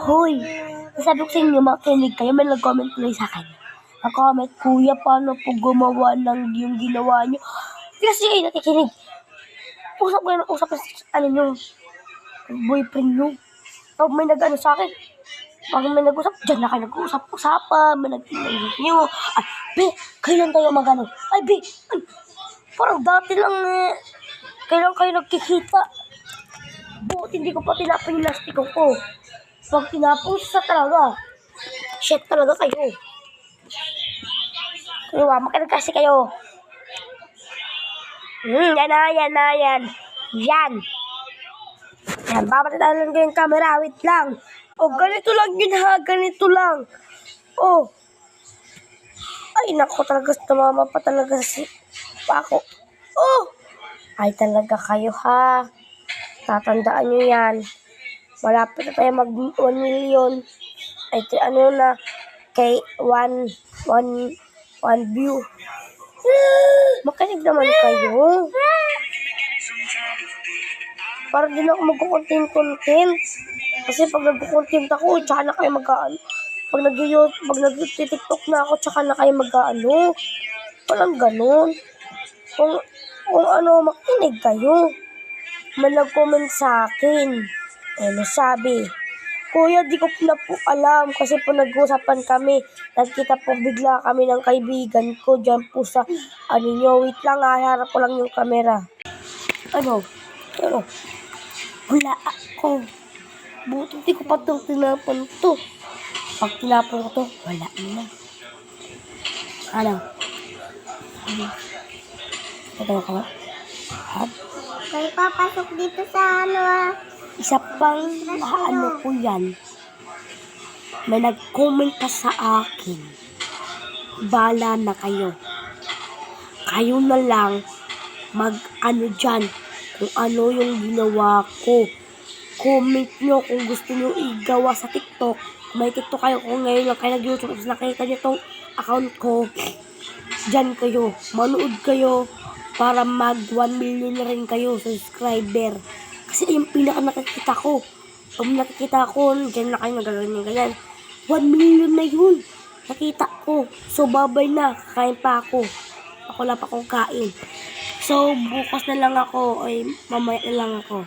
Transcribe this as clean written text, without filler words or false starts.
Hoy, sabi ko sa inyo, makinig kayo, may nag-comment tuloy sa akin. Nag-comment, kuya, paano po gumawa ng yung ginawa nyo? Kasi kayo nakikinig. Usap sa boyfriend nyo. Pag may nag-ano sa akin, pag may nag-usap, dyan na kayo nag-usap-usapan, may nag-inig nyo. Ay, be, kailan tayo mag-ano? Ay, be, ay, parang dati lang kailan kayo nagkikita. Buot hindi ko pa tinapon yung lastiko ko. Pag tinapon sa talaga, shit talaga kayo. Kaya makinig kasi kayo. Yan. Yan, babalitaan ko yung camera, wait lang. Oh, ganito lang yun ha, ganito lang. Oh. Ay, naku, talaga tumama pa talaga si Paco. Oh. Ay, talaga kayo ha. Tatandaan nyo yan. Malapit na tayo mag 1 million. Ay, ano na, kay 1 view. Makinig naman kayo. Para din ako mag-content. Kasi pag nag-content ako, tsaka na kayo mag-ano. Pag nag-tiktok na ako, tsaka na kayo mag-ano. Walang ganun. Kung ano, makinig kayo. May nag-comment sa akin. Ano sabi? Kuya, di ko na po alam kasi po nag-usapan kami. Nagkita po bigla kami ng kaibigan ko dyan po sa nyo. Wait lang, harap ko lang yung camera. Ano? Wala ako. Buti di ko pa itong tinapon to. Pag tinapon ko to, wala na. Ano? Ito ka ba? Kayo papasok dito sa Isa pang ko yan. May nag-comment pa sa akin. Bala na kayo. Kayo na lang mag-ano dyan. Kung ano yung ginawa ko. Comment nyo kung gusto nyo igawa sa TikTok. Kung may TikTok kayo, kung ngayon lang kayo nag-YouTube, tapos nakita nyo itong account ko, dyan kayo. Manood kayo para mag 1 million na rin kayo subscriber. Kasi yung pinaka nakikita ko. Pag nakikita ko, dyan na kayo nagaganyan. 1 million na yun. Nakita ko. So, babay na. Kakain pa ako. Ako lang pa akong kain. So, bukas na lang ako. Ay, mamaya na lang ako.